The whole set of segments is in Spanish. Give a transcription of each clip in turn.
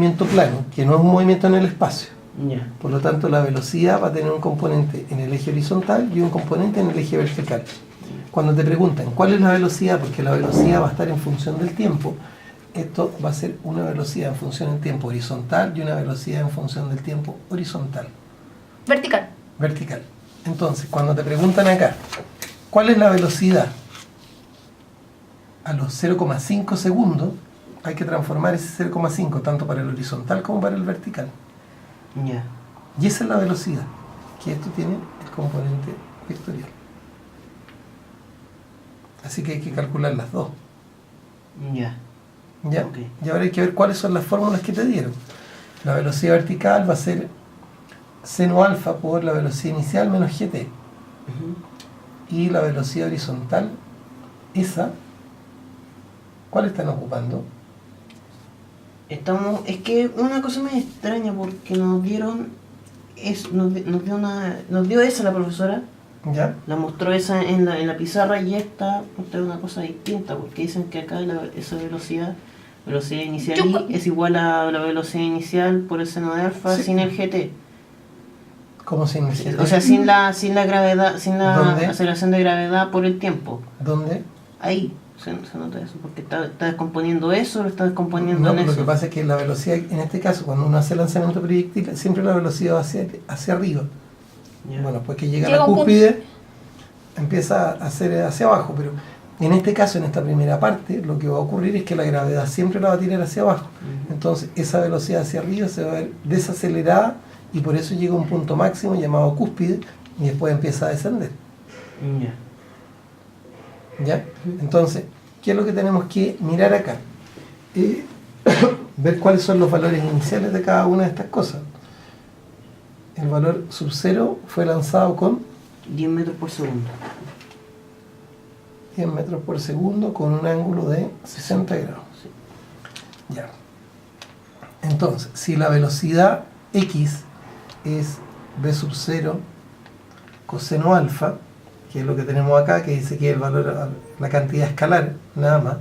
movimiento plano, que no es un movimiento en el espacio. Ya. Por lo tanto, la velocidad va a tener un componente en el eje horizontal y un componente en el eje vertical. Cuando te preguntan cuál es la velocidad, porque la velocidad va a estar en función del tiempo, esto va a ser una velocidad en función del tiempo horizontal y una velocidad en función del tiempo horizontal. Vertical. Vertical. Entonces, cuando te preguntan acá, ¿cuál es la velocidad? A los 0,5 segundos hay que transformar ese 0,5 tanto para el horizontal como para el vertical. Ya. Y esa es la velocidad, que esto tiene el componente vectorial. Así que hay que calcular las dos. Ya. ¿Ya? Ok. Y ahora hay que ver cuáles son las fórmulas que te dieron. La velocidad vertical va a ser seno alfa por la velocidad inicial menos gt. Y la velocidad horizontal, esa, ¿cuál están ocupando? Es que una cosa me extraña porque nos dio esa la profesora, ¿Ya? la mostró esa en la pizarra y esta es una cosa distinta porque dicen que acá esa velocidad inicial I es igual a la velocidad inicial por el seno de alfa Sí. sin el GT. ¿Cómo se inicia? O sea, sin la gravedad, sin la ¿Dónde? aceleración de gravedad por el tiempo. ¿Dónde? Ahí se nota eso, porque está descomponiendo eso, lo está descomponiendo No, en lo eso. que pasa es que la velocidad, en este caso, cuando uno hace lanzamiento proyectil, siempre la velocidad va hacia arriba. Ya. Bueno, después que llega a Llega la un cúspide, empieza a hacer hacia abajo, pero en este caso, en esta primera parte, lo que va a ocurrir es que la gravedad siempre la va a tirar hacia abajo. Entonces, esa velocidad hacia arriba se va a ver desacelerada y por eso llega a un punto máximo llamado cúspide y después empieza a descender. Ya. ¿Ya? Entonces, ¿qué es lo que tenemos que mirar acá? Ver cuáles son los valores iniciales de cada una de estas cosas. El valor sub 0 fue lanzado con 10 metros por segundo. 10 metros por segundo con un ángulo de 60 grados. Sí. Ya. Entonces, si la velocidad x es b sub 0 coseno alfa, que es lo que tenemos acá, que dice que es el valor, la cantidad escalar, nada más,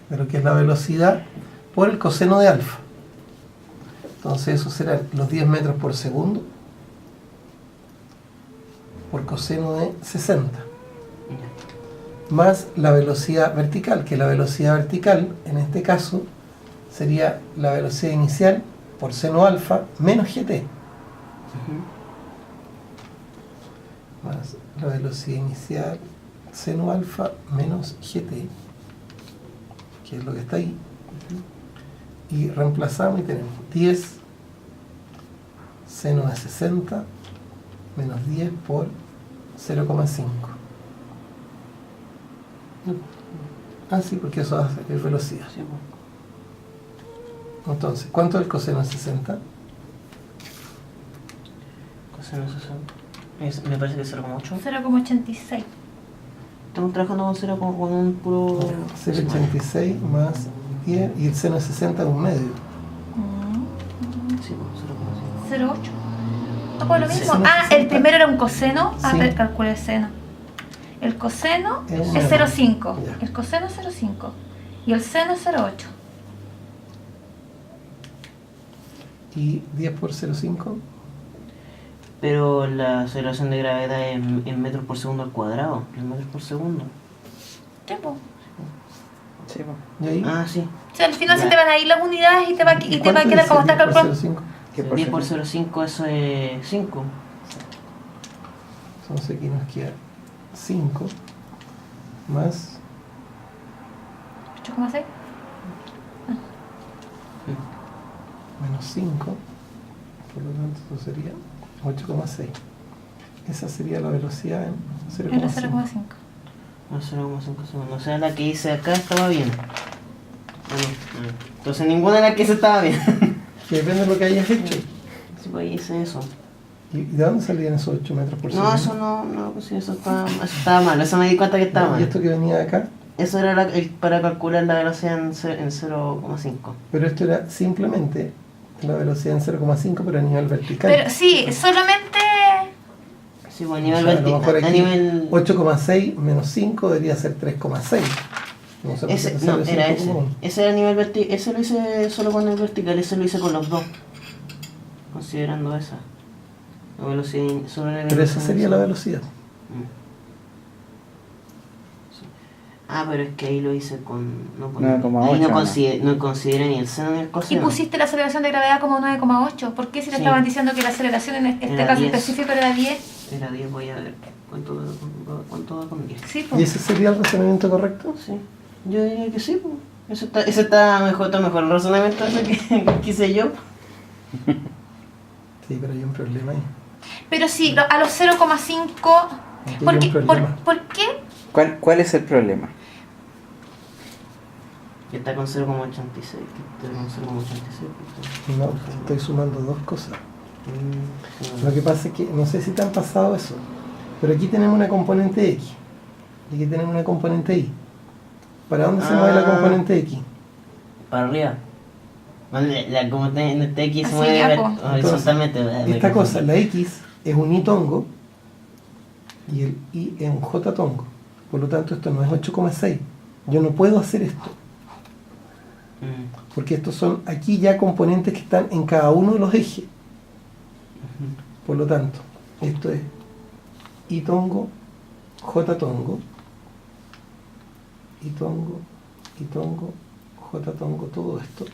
de lo que es la velocidad, por el coseno de alfa. Entonces eso será los 10 metros por segundo por coseno de 60. Más la velocidad vertical, que la velocidad vertical, en este caso, sería la velocidad inicial por seno alfa menos gt. Más la velocidad inicial seno alfa menos gt, que es lo que está ahí. Y reemplazamos y tenemos 10 seno de 60 menos 10 por 0,5. Ah, sí, porque eso es velocidad. Sí, pues. Entonces, ¿cuánto es el coseno de 60? Coseno de 60. Me parece que es 0,8. 0,86. Estamos trabajando con un puro... 0,86 más 10 y el seno de 60 es un medio. Sí, pues, 0,5. 0,8. No, pues lo mismo. Seno Ah, 60. el primero era un coseno. Ah, Sí. pero calculé el seno. El coseno Es un es medio. 0,5. Ya. El coseno es 0,5. Y el seno es 0,8. Y 10 por 0,5. Pero la aceleración de gravedad es en metros por segundo al cuadrado. En metros por segundo. Sí, pues. Sí, pues. ¿Y ahí? Ah, sí. O sea, al final Ya. se te van a ir las unidades y te va a ¿Cuánto quedar como dice está 10 por calculado. 0,5? 10 por 0,5 eso es 5. Entonces aquí nos queda 5 más 8,6. menos 5, por lo tanto esto sería 8,6. Esa sería la velocidad en Era 0,5. 0,5. 0,5 segundos. O sea, la que hice acá estaba bien. Entonces ninguna de las que hice estaba bien. Que depende de lo que hayas hecho. Sí, pues ahí hice eso. ¿Y de dónde salían esos 8 metros por segundo? No, eso no, pues sí, eso estaba mal. Eso me di cuenta que estaba ¿Y mal. esto que venía de acá? Eso era para calcular la velocidad en 0,5. Pero esto era simplemente la velocidad en 0,5 pero a nivel vertical. Pero sí, solamente. Sí, pues a O nivel sea, a lo mejor vertical. A aquí nivel... 8,6 menos 5 debería ser 3,6. No sé por qué Ese, te no, sale era 5 ese. como 1. Ese era nivel vertical. Ese lo hice solo con el vertical, ese lo hice con los dos. Considerando esa. La velocidad sobre la Pero esa velocidad sería la inicial. velocidad. Sí. Ah, pero es que ahí lo hice con. No, 9,8, ahí no, ¿no? No consideré ni el seno ni el Y coseno. pusiste la aceleración de gravedad como 9,8. ¿Por qué si te Sí. estaban diciendo que la aceleración en este Era caso 10. específico era 10? Era 10, voy a ver. ¿Cuánto va con 10? Sí, ¿Y pues. ese sería el razonamiento correcto? Sí. Yo diría que sí, pues. Ese está mejor el razonamiento ese que hice yo. Sí, pero hay un problema ahí. Pero sí, a los 0,5. Aquí ¿Por hay qué? un problema. ¿Por qué? ¿Cuál es el problema? Que está con 0,86. Que está con 0,86. No, estoy sumando dos cosas. Sí. Lo que pasa es que, no sé si te han pasado eso, pero aquí tenemos una componente X y aquí tenemos una componente Y. ¿Para dónde se mueve la componente X? Para arriba. Como en este X se Así mueve ya, po. horizontalmente. Esta cosa, la X es un Y tongo y el Y es un J tongo. Por lo tanto, esto no es 8,6. Yo no puedo hacer esto, porque estos son aquí ya componentes que están en cada uno de los ejes. Por lo tanto, esto es Y tongo, J tongo, Y tongo, Y tongo, J tongo, todo esto.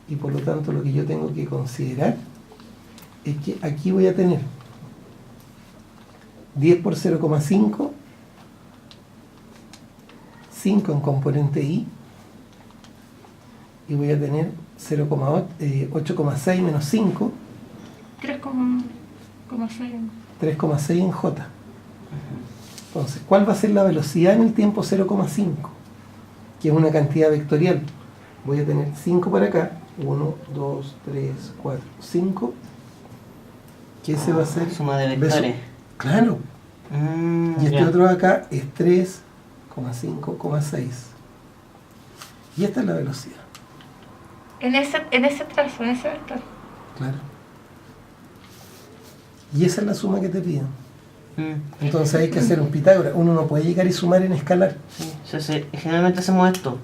Y por lo tanto lo que yo tengo que considerar es que aquí voy a tener 10 por 0,5, 5 en componente Y, y voy a tener 8,6 menos 5, 3,6. 3,6 en J. Entonces, ¿cuál va a ser la velocidad en el tiempo 0,5? Que es una cantidad vectorial. Voy a tener 5 para acá, 1, 2, 3, 4, 5, que ese va a ser... Suma de vectores. Claro. Y este Ya. otro de acá es 3,5,6. Y esta es la velocidad. En ese trazo, en ese vector. Claro. Y esa es la suma que te piden. Entonces hay que hacer un Pitágoras. Uno no puede llegar y sumar en escalar. Sí. Generalmente hacemos esto.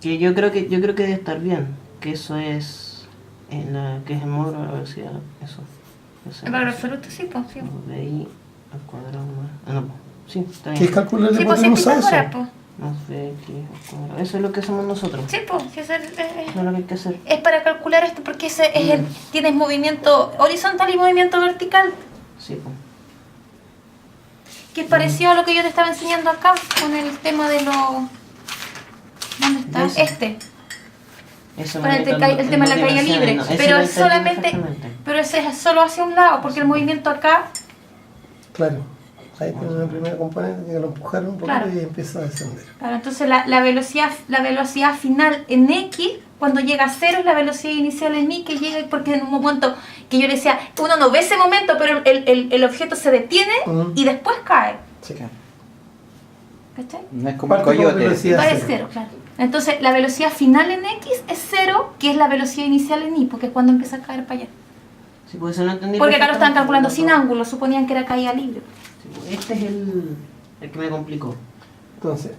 Que yo creo que debe estar bien. Que eso es que es el módulo de la velocidad. Eso. El valor absoluto, sí, pues. Sí, De ahí al cuadrado más. No, pues. Sí, está ¿Qué es bien. calcular sí de pues sí, hipotenusa Pitágoras, eso? pues. Más de x al cuadrado. Eso es lo que hacemos nosotros. Sí, pues. Sí, Eso es lo que hay que hacer. es para calcular esto porque tienes movimiento horizontal y movimiento vertical, Sí, pues. que es parecido a lo que yo te estaba enseñando acá con el tema de los... ¿Dónde está? Ese. Eso Con me el meto tema de la lo que caída mencioné, libre, no, ese pero lo es entendí solamente, perfectamente. pero ese es solo hacia un lado, porque el movimiento acá, Claro. Ahí tiene una primera componente que lo empujaron un poquito Claro. y empieza a descender. claro, entonces la velocidad final en X, cuando llega a cero, es la velocidad inicial en Y, que llega, porque en un momento que yo le decía, uno no ve ese momento, pero el objeto se detiene y después cae. Sí. ¿Cachai? No es como el Parte como coyote. velocidad Va de cero. cero, claro. Entonces la velocidad final en X es cero, que es la velocidad inicial en Y, porque es cuando empieza a caer para allá. Sí, pues eso lo entendí. Porque acá lo estaban perfectamente. calculando sin ángulo, suponían que era caída libre. Sí, pues, este es el que me complicó. Entonces,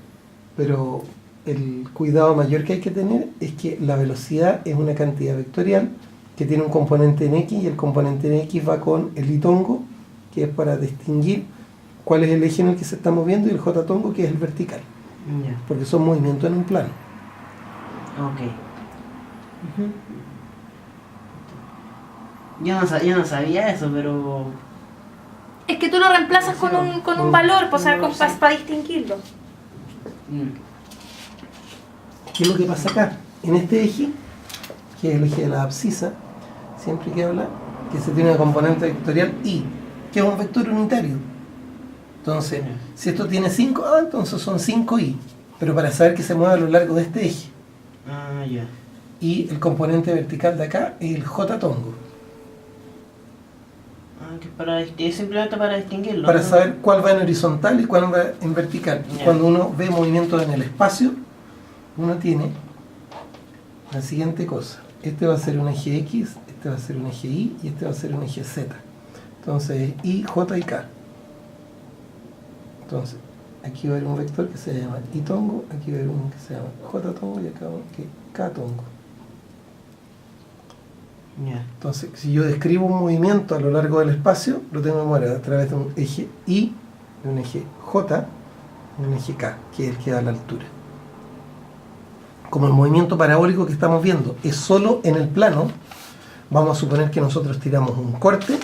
pero el cuidado mayor que hay que tener es que la velocidad es una cantidad vectorial que tiene un componente en X y el componente en X va con el Y tongo, que es para distinguir cuál es el eje en el que se está moviendo, y el J tongo, que es el vertical, Ya. porque son movimientos en un plano. Ok. Yo no sabía eso, pero... Es que tú lo reemplazas con un valor, pues, o sea, para distinguirlo. ¿Qué es lo que pasa acá? En este eje, que es el eje de la abscisa, siempre que habla que se tiene una componente vectorial Y, que es un vector unitario. Entonces, si esto tiene 5, entonces son 5Y, pero para saber que se mueve a lo largo de este eje. Ah, ya. Y el componente vertical de acá es el J tongo, Ah, que es simplemente para distinguirlo. para ¿no? saber cuál va en horizontal y cuál va en vertical. Y Ya. cuando uno ve movimientos en el espacio, uno tiene la siguiente cosa. Este va a ser un eje X, este va a ser un eje Y y este va a ser un eje Z. Entonces, Y, J y K. Entonces, aquí va a haber un vector que se llama I tongo, aquí va a haber uno que se llama J tongo y acá uno que es K tongo. Ya. Entonces, si yo describo un movimiento a lo largo del espacio, lo tengo que mover a través de un eje I, de un eje J, y un eje K, que es el que da la altura. Como el movimiento parabólico que estamos viendo es solo en el plano, vamos a suponer que nosotros tiramos un corte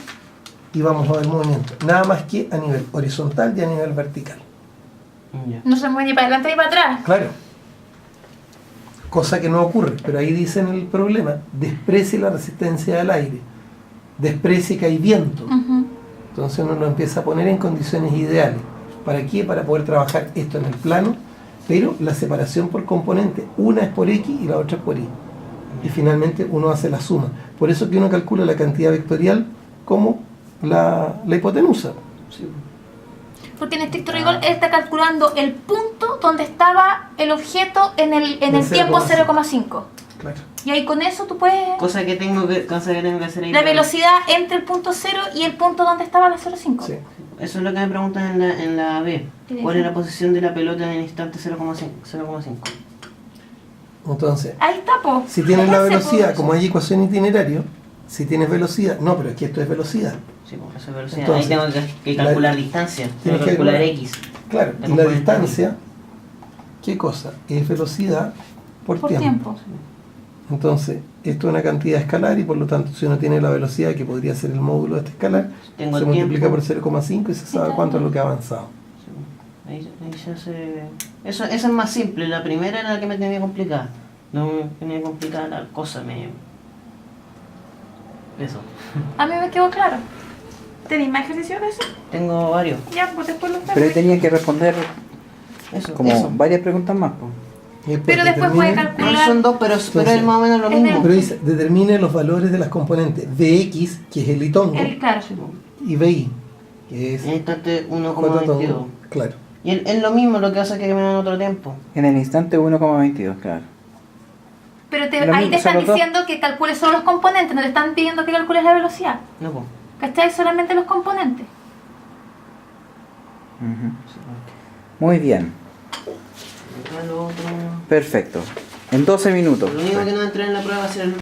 y vamos a ver movimiento, nada más que a nivel horizontal y a nivel vertical. Ya. No se mueve ni para adelante ni para atrás. Claro. Cosa que no ocurre, pero ahí dicen el problema, desprecie la resistencia del aire, desprecie que hay viento. Ujú. Entonces uno lo empieza a poner en condiciones ideales. ¿Para qué? Para poder trabajar esto en el plano, pero la separación por componente, una es por X y la otra es por Y. Y finalmente uno hace la suma. Por eso que uno calcula la cantidad vectorial como la hipotenusa. Sí. Porque en estricto rigor él está calculando el punto donde estaba el objeto en el tiempo 0,5. Claro. Y ahí con eso tú puedes... Cosa que tengo que hacer ahí. La velocidad entre el punto 0 y el punto donde estaba la 0,5. Sí. Eso es lo que me preguntan en la B. ¿Qué ¿Cuál dice? es la posición de la pelota en el instante 0,5? Entonces, Ahí está, po. si tienes la Ese, po. velocidad, como hay ecuación itinerario, si tienes velocidad, no, pero es que esto es velocidad. Sí, pues eso es velocidad. Entonces, ahí tengo que calcular distancia. Tengo que calcular X. Claro, La y la componente distancia, ¿qué cosa? Es velocidad por tiempo. Entonces, esto es una cantidad escalar y por lo tanto, si uno tiene la velocidad, que podría ser el módulo de este escalar, Tengo se el multiplica tiempo. por 0,5 y se sabe cuánto es lo que ha avanzado. Sí, ahí se hace... Eso es más simple. La primera era la que me tenía complicada. No me tenía complicada la cosa. Eso. A mí me quedó claro. ¿Tenéis más ejercicios de eso? Tengo varios. Ya, pues después los Pero ahí tenía que responder Eso. como eso. varias preguntas más. Po. Y Pero después puede determine- calcular... No son dos, pero es más o menos lo en el- mismo. Pero dice, determine los valores de las componentes Vx, que es el itongo, El claro. y Vi, que es En el instante J 1,22. tongo. Claro. Y es lo mismo, lo que hace que me dan otro tiempo. En el instante 1,22, claro. Pero Lo ahí mismo, te están son los dos. diciendo que calcules solo los componentes, no te están pidiendo que calcules la velocidad. No, pues. ¿Cachai? Solamente los componentes. Ujú. Muy bien, Lo otro... perfecto. En 12 minutos. Lo único que no entré en la prueba va a ser el